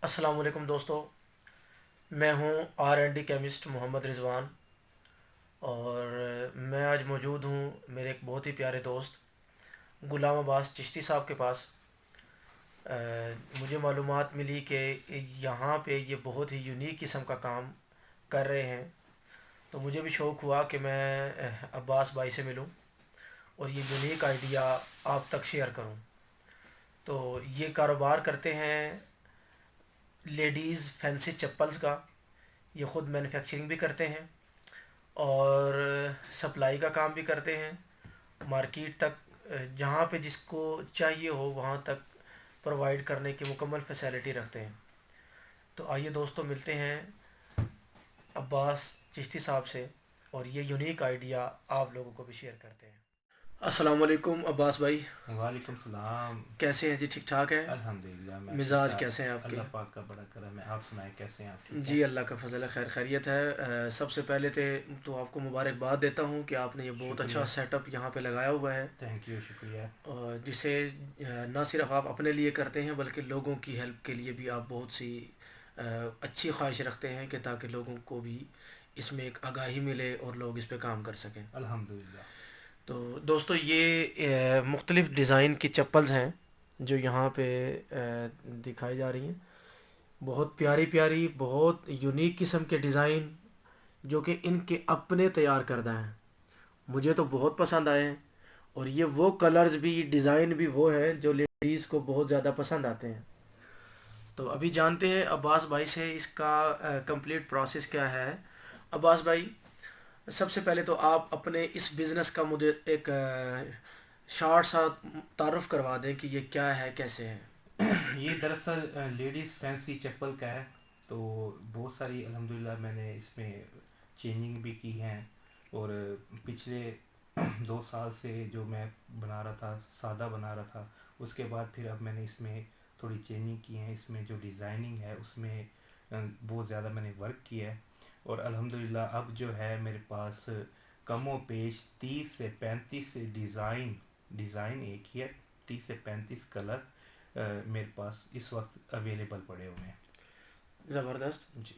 السلام علیکم دوستو، میں ہوں R&D کیمسٹ محمد رضوان، اور میں آج موجود ہوں میرے ایک بہت ہی پیارے دوست غلام عباس چشتی صاحب کے پاس۔ مجھے معلومات ملی کہ یہاں پہ یہ بہت ہی یونیک قسم کا کام کر رہے ہیں، تو مجھے بھی شوق ہوا کہ میں عباس بھائی سے ملوں اور یہ یونیک آئیڈیا آپ تک شیئر کروں۔ تو یہ کاروبار کرتے ہیں لیڈیز فینسی چپلز کا، یہ خود مینوفیکچرنگ بھی کرتے ہیں اور سپلائی کا کام بھی کرتے ہیں مارکیٹ تک، جہاں پہ جس کو چاہیے ہو وہاں تک پرووائڈ کرنے کی مکمل فیسیلٹی رکھتے ہیں۔ تو آئیے دوستوں، ملتے ہیں عباس چشتی صاحب سے اور یہ یونیک آئیڈیا آپ لوگوں کو بھی شیئر کرتے ہیں۔ السلام علیکم عباس بھائی، وعلیکم السلام۔ کیسے ہیں جی؟ ٹھیک ٹھاک ہے؟ الحمدللہ میں ٹھیک مزاج ٹھاک، کیسے ہیں آپ کے؟ اللہ پاک کا بڑا کرم ہے۔ آپ سنائیں کیسے ہیں آپ؟ ٹھیک ہے جی اللہ کا فضل ہے، خیر خیریت ہے۔ سب سے پہلے تو آپ کو مبارکباد دیتا ہوں کہ آپ نے یہ بہت شکریہ، اچھا سیٹ اپ یہاں پہ لگایا ہوا ہے، تھینک یو، شکریہ۔ اور جسے نہ صرف آپ اپنے لیے کرتے ہیں بلکہ لوگوں کی ہیلپ کے لیے بھی آپ بہت سی اچھی خواہش رکھتے ہیں کہ تاکہ لوگوں کو بھی اس میں ایک آگاہی ملے اور لوگ اس پہ کام کر سکیں۔ الحمدللہ۔ تو دوستو، یہ مختلف ڈیزائن کی چپلز ہیں جو یہاں پہ دکھائی جا رہی ہیں، بہت پیاری پیاری، بہت یونیک قسم کے ڈیزائن جو کہ ان کے اپنے تیار کردہ ہیں، مجھے تو بہت پسند آئے ہیں، اور یہ وہ کلرز بھی، ڈیزائن بھی وہ ہیں جو لیڈیز کو بہت زیادہ پسند آتے ہیں۔ تو ابھی جانتے ہیں عباس بھائی سے اس کا کمپلیٹ پروسیس کیا ہے۔ عباس بھائی، سب سے پہلے تو آپ اپنے اس بزنس کا مجھے ایک شارٹ سا تعارف کروا دیں کہ یہ کیا ہے، کیسے ہے۔ یہ دراصل لیڈیز فینسی چپل کا ہے، تو بہت ساری الحمدللہ میں نے اس میں چینجنگ بھی کی ہیں، اور پچھلے 2 سال سے جو میں بنا رہا تھا، سادہ بنا رہا تھا، اس کے بعد پھر اب میں نے اس میں تھوڑی چینجنگ کی ہیں، اس میں جو ڈیزائننگ ہے اس میں بہت زیادہ میں نے ورک کیا ہے، اور الحمدللہ اب جو ہے میرے پاس کم و بیش 30 سے 35 ڈیزائن ایک ہی ہے، 30 سے 35 کلر میرے پاس اس وقت اویلیبل پڑے ہوئے ہیں۔ زبردست۔ جی،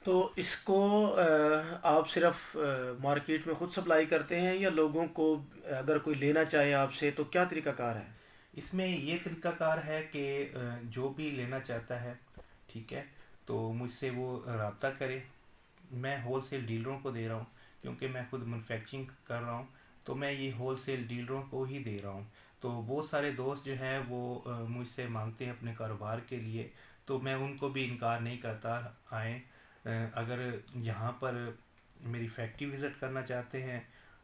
تو اس کو آپ صرف مارکیٹ میں خود سپلائی کرتے ہیں یا لوگوں کو اگر کوئی لینا چاہے آپ سے تو کیا طریقہ کار ہے؟ اس میں یہ طریقہ کار ہے کہ جو بھی لینا چاہتا ہے، ٹھیک ہے، تو مجھ سے وہ رابطہ کرے۔ میں ہول سیل ڈیلروں کو دے رہا ہوں، کیونکہ میں خود مینوفیکچرنگ کر رہا ہوں، تو میں یہ ہول سیل ڈیلروں کو ہی دے رہا ہوں۔ تو بہت سارے دوست جو ہیں وہ مجھ سے مانگتے ہیں اپنے کاروبار کے لیے، تو میں ان کو بھی انکار نہیں کرتا، آئیں۔ اگر یہاں پر میری فیکٹری وزٹ کرنا چاہتے ہیں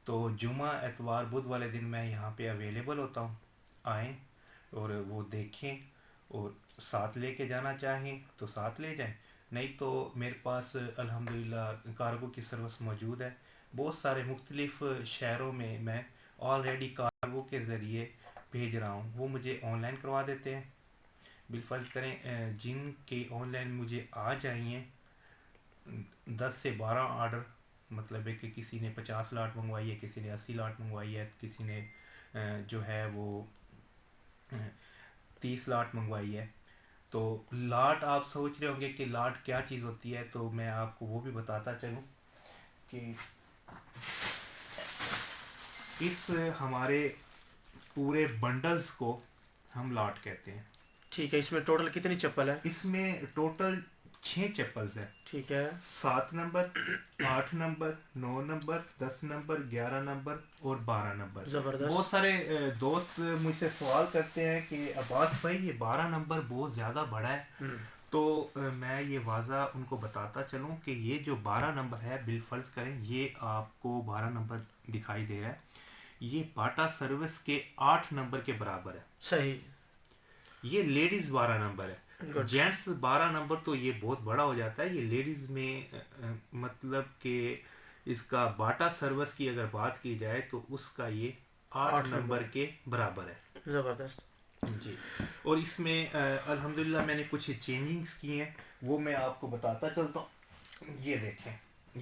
تو جمعہ، اتوار، بدھ والے دن میں یہاں پہ اویلیبل ہوتا ہوں، آئیں اور وہ دیکھیں، اور ساتھ لے کے جانا چاہیں تو ساتھ لے جائیں، نہیں تو میرے پاس الحمدللہ کارگو کی سروس موجود ہے۔ بہت سارے مختلف شہروں میں آلریڈی کارگو کے ذریعے بھیج رہا ہوں، وہ مجھے آن لائن کروا دیتے ہیں۔ بالفرض کریں جن کے آن لائن مجھے آ جائیں 10 سے 12 آرڈر، مطلب ہے کہ کسی نے 50 لاٹ منگوائی ہے، کسی نے 80 لاٹ منگوائی ہے، کسی نے جو ہے وہ 30 لاٹ منگوائی ہے، تو لاٹ آپ سوچ رہے ہوں گے کہ لاٹ کیا چیز ہوتی ہے، تو میں آپ کو وہ بھی بتاتا چلوں کہ اس ہمارے پورے بنڈلز کو ہم لاٹ کہتے ہیں۔ ٹھیک ہے، اس میں ٹوٹل کتنی چپل ہے؟ اس میں ٹوٹل 6 چپلز ہیں، ٹھیک ہے، 7 number, 8 number, 9 number, 10 number, 11 number اور 12 نمبر۔ بہت زبردست۔ سارے دوست مجھ سے سوال کرتے ہیں کہ عباس بھائی یہ 12 نمبر بہت زیادہ بڑا ہے، ہوں، تو میں یہ واضح ان کو بتاتا چلوں کہ یہ جو 12 نمبر ہے، بالفرض کریں یہ آپ کو 12 نمبر دکھائی دے رہا ہے، یہ باٹا سروس کے 8 نمبر کے برابر ہے۔ صحیح، یہ لیڈیز 12 نمبر ہے، گڈ، جینٹس 12 نمبر تو یہ بہت بڑا ہو جاتا ہے، یہ لیڈیز میں مطلب کہ اس کا باٹا سروس کی اگر بات کی جائے تو اس کا یہ 8 8 نمبر، نمبر کے برابر ہے۔ زبردست۔ جی، اور اس میں الحمدللہ میں نے کچھ چینجنگز کی ہیں، وہ میں آپ کو بتاتا چلتا ہوں۔ یہ دیکھیں،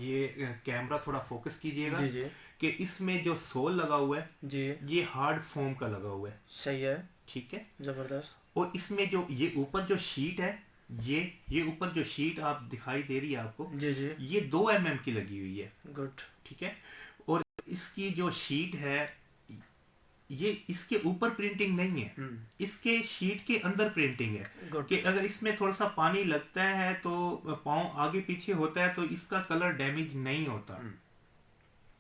یہ کیمرہ تھوڑا فوکس کیجئے گا جی جی کہ اس میں جو سول لگا ہوا ہے جی، یہ ہارڈ فوم کا لگا ہوا ہے، صحیح ہے، ٹھیک ہے، زبردست۔ اور اس میں جو یہ اوپر جو شیٹ ہے یہ اوپر جو شیٹ آپ دکھائی دے رہی ہے آپ کو، جی جی یہ 2 mm کی لگی ہوئی ہے، گڈ ٹھیک ہے. اور اس کی جو شیٹ ہے یہ اس کے اوپر پرنٹنگ نہیں ہے، اس کے شیٹ کے اندر پرنٹنگ ہے، گڈ کہ اگر اس میں تھوڑا سا پانی لگتا ہے تو پاؤں آگے پیچھے ہوتا ہے تو اس کا کلر ڈیمیج نہیں ہوتا.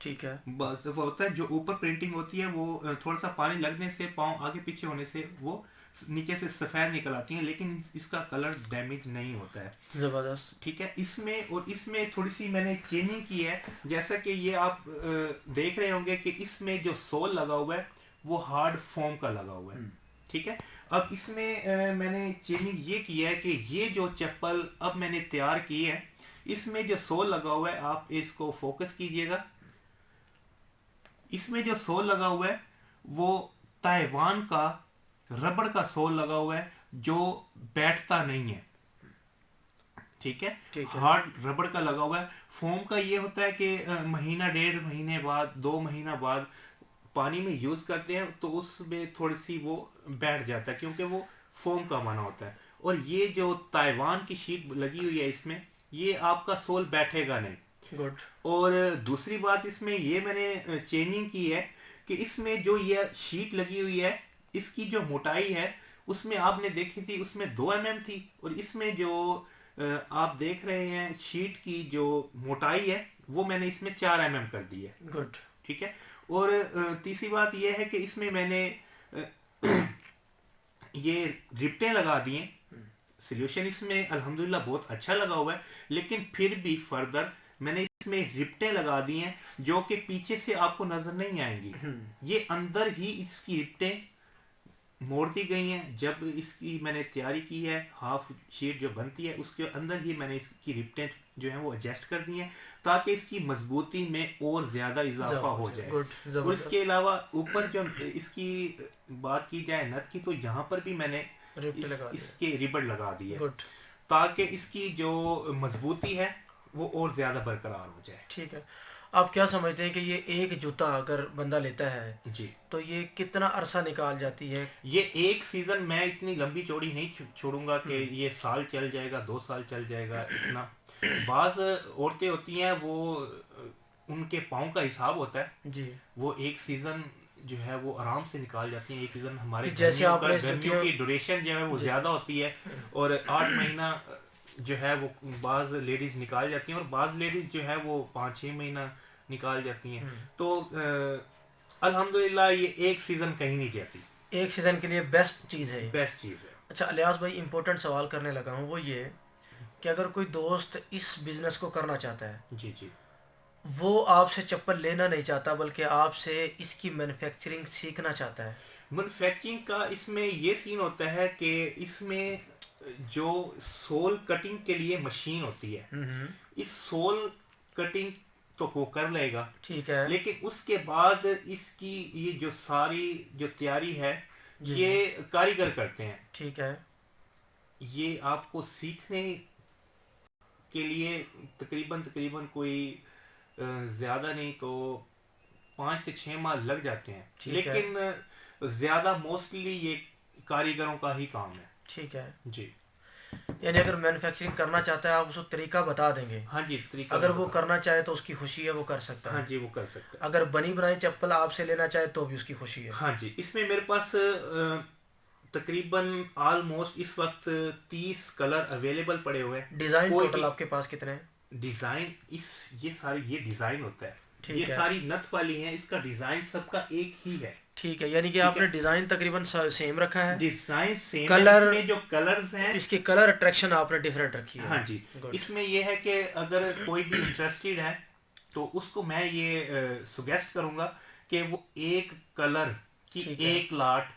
ٹھیک ہے بس وہ ہوتا ہے جو اوپر پرنٹنگ ہوتی ہے وہ تھوڑا سا پانی لگنے سے پاؤں آگے پیچھے ہونے سے وہ نیچے سے سفید نکل آتی ہیں، لیکن اس کا کلر ڈیمیج نہیں ہوتا ہے. زبردست ٹھیک ہے. اس میں تھوڑی سی میں نے چینجنگ کی ہے، جیسا کہ یہ آپ دیکھ رہے ہوں گے کہ اس میں جو سول لگا ہوا ہے وہ ہارڈ فوم کا لگا ہوا ہے. ٹھیک ہے. اب اس میں میں نے چینجنگ یہ کی ہے کہ یہ جو چپل اب میں نے تیار کی ہے اس میں جو سول لگا ہوا ہے، آپ اس کو فوکس کیجئے گا، اس میں جو سول لگا ہوا ہے وہ تائیوان کا ربڑ کا سول لگا ہوا ہے جو بیٹھتا نہیں ہے. ٹھیک ہے. ٹھیک ہے ہارڈ ربڑ کا لگا ہوا ہے. فوم کا یہ ہوتا ہے کہ مہینہ 1.5 مہینے بعد 2 مہینہ بعد پانی میں یوز کرتے ہیں تو اس میں تھوڑی سی وہ بیٹھ جاتا ہے کیونکہ وہ فوم کا بنا ہوتا ہے. اور یہ جو تائیوان کی شیٹ لگی ہوئی ہے اس میں، یہ آپ کا سول بیٹھے گا نہیں. گڈ اور دوسری بات اس میں یہ میں نے چینجنگ کی ہے کہ اس میں جو یہ شیٹ لگی ہوئی ہے اس کی جو موٹائی ہے اس میں آپ نے دیکھی تھی اس میں 2 mm تھی، اور اس میں جو آپ دیکھ رہے ہیں شیٹ کی جو موٹائی ہے وہ میں نے اس میں 4 mm کر دی ہے. گڈ ٹھیک ہے. اور تیسری بات یہ ہے کہ اس میں نے یہ رپٹیں لگا دی ہیں. سلیوشن اس میں الحمدللہ بہت اچھا لگا ہوا ہے، لیکن پھر بھی فردر میں نے اس میں رپٹیں لگا دی ہیں جو کہ پیچھے سے آپ کو نظر نہیں آئیں گی. یہ اندر ہی اس کی رپٹیں موڑ دی گئی ہیں. جب اس کی میں نے تیاری کی ہے ہاف شیٹ جو بنتی ہے اس کے اندر ہی میں نے اس کی رپٹیں جو ہیں وہ ایڈجسٹ کر دی ہیں تاکہ اس کی مضبوطی میں اور زیادہ اضافہ ہو جائے. اور اس کے علاوہ اوپر جو اس کی بات کی جائے نٹ کی تو یہاں پر بھی میں نے اس کے ریبڑ لگا دی ہے تاکہ اس کی جو مضبوطی ہے وہ اور زیادہ برقرار ہو جائے. ٹھیک ہے. آپ کیا سمجھتے ہیں کہ یہ ایک جوتا اگر بندہ لیتا ہے جی تو یہ کتنا عرصہ نکال جاتی ہے؟ یہ ایک سیزن میں اتنی لمبی چوڑی نہیں چھوڑوں گا کہ یہ سال چل جائے گا 2 سال چل جائے گا اتنا. بعض عورتیں ہوتی ہیں وہ ان کے پاؤں کا حساب ہوتا ہے، جی وہ ایک سیزن جو ہے وہ آرام سے نکال جاتی ہیں. ایک سیزن ہمارے جیسے آپ نے گرمیوں کی ڈوریشن جو ہے وہ زیادہ ہوتی ہے اور 8 مہینہ جو ہے وہ بعض لیڈیز نکال جاتی ہیں اور بعض لیڈیز جو ہے وہ 5-6 مہینہ نکال جاتی ہیں. تو الحمدللہ یہ ایک سیزن کہیں نہیں جاتی. ایک سیزن کے لیے بیسٹ چیز ہے. بیسٹ چیز ہے. اچھا الیاس بھائی، امپورٹنٹ سوال کرنے لگا ہوں، وہ یہ کہ اگر کوئی دوست اس بزنس کو کرنا چاہتا ہے، جی جی وہ آپ سے چپل لینا نہیں چاہتا بلکہ آپ سے اس کی مینوفیکچرنگ سیکھنا چاہتا ہے، مینوفیکچرنگ کا اس میں یہ سین ہوتا ہے کہ اس میں جو سول کٹنگ کے لیے مشین ہوتی ہے، اس سول کٹنگ تو وہ کر لے گا، ٹھیک ہے، لیکن اس کے بعد اس کی یہ جو ساری جو تیاری ہے یہ کاریگر کرتے ہیں. ٹھیک ہے، یہ آپ کو سیکھنے کے لیے تقریباً کوئی زیادہ نہیں تو 5 سے 6 ماہ لگ جاتے ہیں، لیکن زیادہ موسٹلی یہ کاریگروں کا ہی کام ہے. ٹھیک ہے. جی یعنی اگر مینوفیکچرنگ کرنا چاہتا ہے آپ اس کو طریقہ بتا دیں گے؟ ہاں جی طریقہ اگر وہ کرنا چاہے تو اس کی خوشی ہے، وہ کر سکتا ہے. ہاں جی وہ کر سکتا ہے. اگر بنی بنائی چپل آپ سے لینا چاہے تو بھی اس کی خوشی ہے. ہاں جی. اس میں میرے پاس تقریباً آلموسٹ اس وقت 30 کلر اویلیبل پڑے ہوئے ہیں. ڈیزائن ٹوٹل آپ کے پاس کتنے ہیں؟ ڈیزائن یہ ساری یہ ڈیزائن ہوتا ہے، یہ ہے. ساری نت والی ہیں، اس کا ڈیزائن سب کا ایک ہی ہے. ٹھیک ہے. یعنی کہ آپ نے ڈیزائن تقریباً سیم رکھا ہے، ڈیزائن سیم، کلر میں جو کلرز ہیں اس کی کلر اٹریکشن آپ نے ڈیفرنٹ رکھی ہے. ہاں جی. اس میں یہ ہے کہ اگر کوئی بھی انٹرسٹیڈ ہے تو اس کو میں یہ سجیسٹ کروں گا کہ وہ ایک کلر کی ایک لاٹ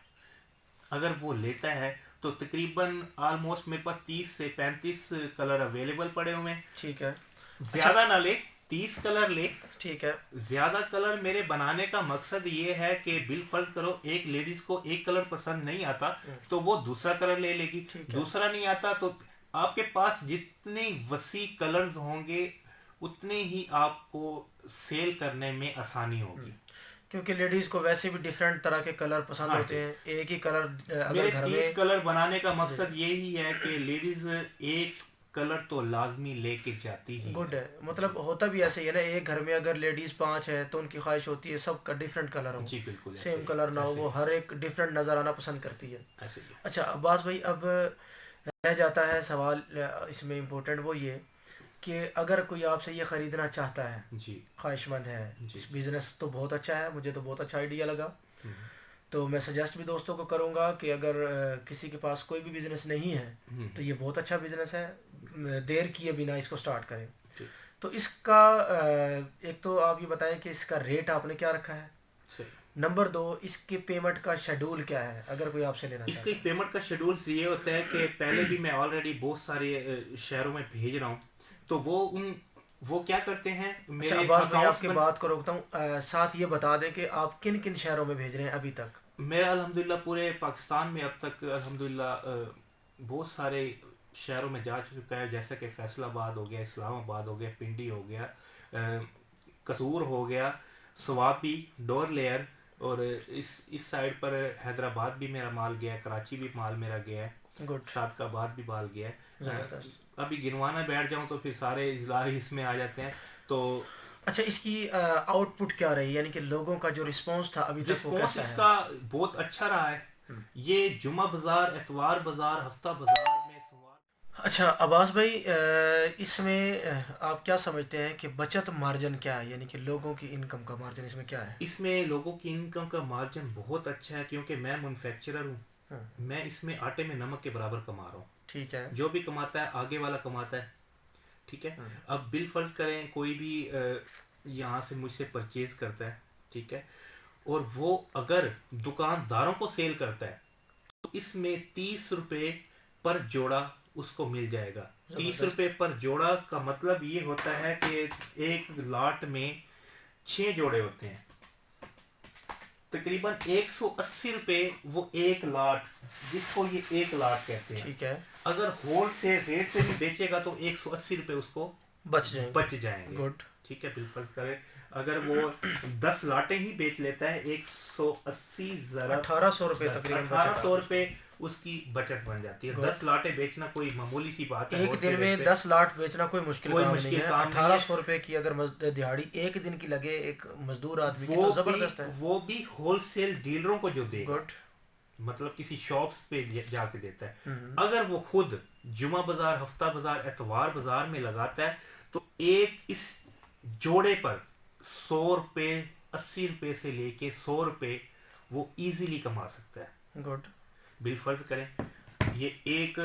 اگر وہ لیتا ہے تو تقریباً آلموسٹ میرے پاس 30 سے 35 کلر اویلیبل پڑے ہوئے ہیں. ٹھیک ہے. زیادہ نہ لے، 30 کلر لے. ٹھیک ہے. زیادہ کلر میرے بنانے کا مقصد یہ ہے کہ بالفرض کرو ایک لیڈیز کو ایک کلر پسند نہیں آتا تو وہ دوسرا کلر لے لے گی، دوسرا نہیں آتا تو آپ کے پاس جتنے وسیع کلرز ہوں گے اتنے ہی آپ کو سیل کرنے میں آسانی ہوگی. کیونکہ لیڈیز کو ویسے بھی ڈیفرنٹ طرح کے کلر پسند ہاں ہوتے جی، ہیں. ایک ہی کلر اگر میرے گھر میں 30 کلر بنانے کا جی مقصد یہی ہے کہ لیڈیز ایک کلر تو لازمی لے کے جاتی ہی گڈ ہے. ہے. جی مطلب ہوتا بھی ایسے ہی ہے نا, ایک گھر میں اگر لیڈیز 5 ہے تو ان کی خواہش ہوتی ہے سب کا ڈیفرنٹ کلر ہو, جی بالکل ایسے سیم ہی کلر نہ ہو, ایسے ہی وہ ہر ایک ڈیفرنٹ نظر آنا پسند کرتی ہے. ایسے ہی اچھا عباس بھائی, اب رہ جاتا ہے سوال اس میں امپورٹنٹ وہ یہ کہ اگر کوئی آپ سے یہ خریدنا چاہتا ہے, جی خواہش مند ہے, جی اس بزنس تو بہت اچھا ہے, مجھے تو بہت اچھا آئیڈیا لگا, ہوں، تو میں سجیسٹ بھی دوستوں کو کروں گا کہ اگر کسی کے پاس کوئی بھی بزنس نہیں ہے ہوں، تو یہ بہت اچھا بزنس ہے, دیر کیے بنا اس کو سٹارٹ کریں. جی تو اس کا ایک تو آپ یہ بتائیں کہ اس کا ریٹ آپ نے کیا رکھا ہے, صحیح. نمبر 2 اس کی پیمنٹ کا شیڈول کیا ہے اگر کوئی آپ سے لینا اس کی چاہتا ہے. پیمنٹ کا شیڈول یہ ہوتا ہے کہ پہلے بھی میں آلریڈی بہت سارے شہروں میں بھیج رہا ہوں, تو وہ کیا کرتے ہیں اچھا میرے عباس بھائی, آپ اکاؤنٹس کی میں. بات کو روکتا ہوں, ساتھ یہ بتا دیں کہ آپ کن کن شہروں میں بھیج رہے ہیں ابھی تک. میں الحمدللہ پورے پاکستان میں اب تک الحمدللہ بہت سارے شہروں میں جا چکا ہے, جیسا کہ فیصل آباد ہو گیا, اسلام آباد ہو گیا, پنڈی ہو گیا, قصور ہو گیا, سواپی, ڈور لیئر, اور اس سائڈ پر حیدرآباد بھی میرا مال گیا ہے, کراچی بھی مال میرا گیا ہے, گڈ, صادق آباد بھی مال گیا ہے. زبردست. ابھی گنوانا بیٹھ جاؤں تو پھر سارے اضلاع ہی اس میں آ جاتے ہیں. تو اچھا اس کی آؤٹ پٹ کیا رہی, یعنی کہ لوگوں کا جو رسپانس تھا ابھی تک وہ رسپانس کیسا اس ہے. کا بہت اچھا رہا ہے. یہ جمعہ بازار, اتوار بازار, ہفتہ بازار میں سوار. اچھا عباس بھائی, اس میں آپ کیا سمجھتے ہیں کہ بچت مارجن کیا ہے, یعنی کہ لوگوں کی انکم کا مارجن اس میں کیا ہے. اس میں لوگوں کی انکم کا مارجن بہت اچھا ہے, کیونکہ میں مینوفیکچرر ہوں. ہاں, میں اس میں آٹے میں نمک کے برابر کما رہا ہوں. ٹھیک ہے. جو بھی کماتا ہے آگے والا کماتا ہے, ٹھیک ہے. ہاں, اب بل فرض کریں کوئی بھی یہاں سے مجھ سے پرچیز کرتا ہے, ٹھیک ہے, اور وہ اگر دکانداروں کو سیل کرتا ہے تو اس میں 30 روپے پر جوڑا اس کو مل جائے گا. 30 زبردست. روپے پر جوڑا کا مطلب یہ ہوتا ہے کہ ایک لاٹ میں 6 جوڑے ہوتے ہیں, تقریباً 180 روپے وہ ایک لاٹ, جس کو یہ ایک لاٹ کہتے ہیں. ٹھیک ہے, اگر ہول سے ریٹ سے بھی بیچے گا تو 180 روپے اس کو بچ جائیں گے. گڈ. ٹھیک ہے, بالفرض کرے اگر وہ 10 لاٹیں ہی بیچ لیتا ہے, 180 ضرب 1800 روپے 10, تقریباً 1800 روپے اس کی بچت بن جاتی ہے. گڈ. 10 لاٹیں بیچنا کوئی معمولی سی بات ہے, ایک ہول دن سیل میں ریٹ پہ 10 لاٹ بیچنا کوئی مشکل کوئی کام نہیں مشکل ہے. کام نہیں ہے. 1800 روپے کی اگر دیہڑی ایک دن کی لگے ایک مزدور آدمی کی وہ تو بھی زبردست ہے. وہ بھی ہول سیل ڈیلروں کو جو دے گا, گڈ. مطلب کسی شاپس پہ جا کے دیتا ہے. ہوں, اگر وہ خود جمعہ بازار, ہفتہ بازار, اتوار بازار میں لگاتا ہے تو ایک اس جوڑے پر 100 روپے, 80 روپے سے لے کے 100 روپے وہ ایزیلی کما سکتا ہے. گڈ. بالفرض کریں یہ ایک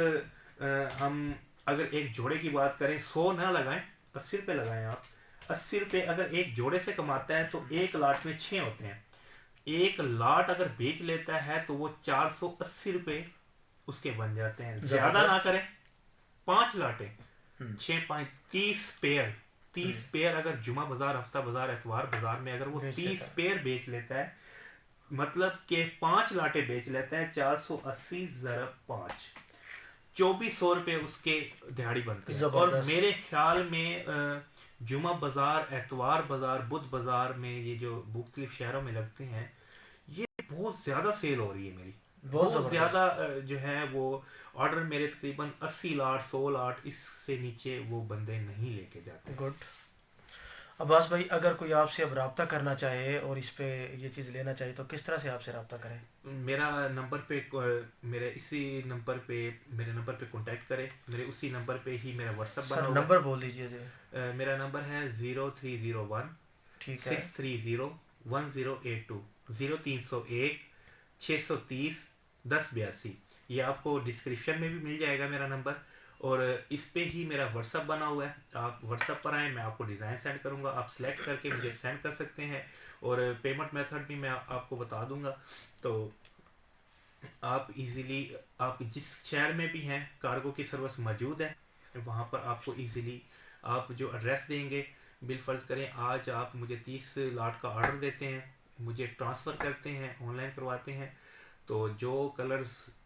ہم اگر ایک جوڑے کی بات کریں, 100 نہ لگائیں, 80 روپے لگائیں آپ. 80 روپے اگر ایک جوڑے سے کماتا ہے تو ایک لاٹ میں 6 ہوتے ہیں. ایک لاٹ اگر بیچ لیتا ہے تو وہ 480 روپے اس کے بن جاتے ہیں. زیادہ نہ کریں, 5 لاٹیں, 6 5 30 پیئر. 30 پیئر اگر جمعہ بازار, ہفتہ بازار, اتوار بازار میں اگر وہ 30 پیئر بیچ لیتا ہے, مطلب کہ 5 لاٹیں بیچ لیتا ہے, 480 ضرب 5, 2400 روپے اس کے دہاڑی بنتے ہیں. اور میرے خیال میں جمعہ بازار, اتوار بازار, بدھ بازار میں یہ جو مختلف شہروں میں لگتے ہیں, یہ بہت زیادہ سیل ہو رہی ہے میری. بہت زیادہ جو ہے وہ آرڈر میرے تقریباً 80 لاٹ, 100 لاٹ, اس سے نیچے وہ بندے نہیں لے کے جاتے. گڈ. عباس بھائی اگر کوئی آپ سے اب رابطہ کرنا چاہے اور اس پہ یہ چیز لینا چاہے تو کس طرح سے آپ سے رابطہ کریں. میرا نمبر پہ, میرے اسی نمبر پہ, میرے نمبر پہ کانٹیکٹ کرے. میرے اسی نمبر پہ ہی میرا واٹس ایپ بنا سر ہوا نمبر بول دیجیے جی. میرا نمبر ہے 0301 ٹھیک ہے, 630 1082, 0301 630 1082. یہ آپ کو ڈسکرپشن میں بھی مل جائے گا میرا نمبر, اور اس پہ ہی میرا واٹس ایپ بنا ہوا ہے. آپ واٹس ایپ پر آئیں, میں آپ کو ڈیزائن سینڈ کروں گا, آپ سلیکٹ کر کے مجھے سینڈ کر سکتے ہیں, اور پیمنٹ میتھڈ بھی میں آپ کو بتا دوں گا. تو آپ ایزیلی, آپ جس شہر میں بھی ہیں کارگو کی سروس موجود ہے, وہاں پر آپ کو ایزیلی آپ جو ایڈریس دیں گے, بل فرض کریں آج آپ مجھے 30 لاٹ کا آرڈر دیتے ہیں, مجھے ٹرانسفر کرتے ہیں, آن لائن کرواتے ہیں, تو جو کلرز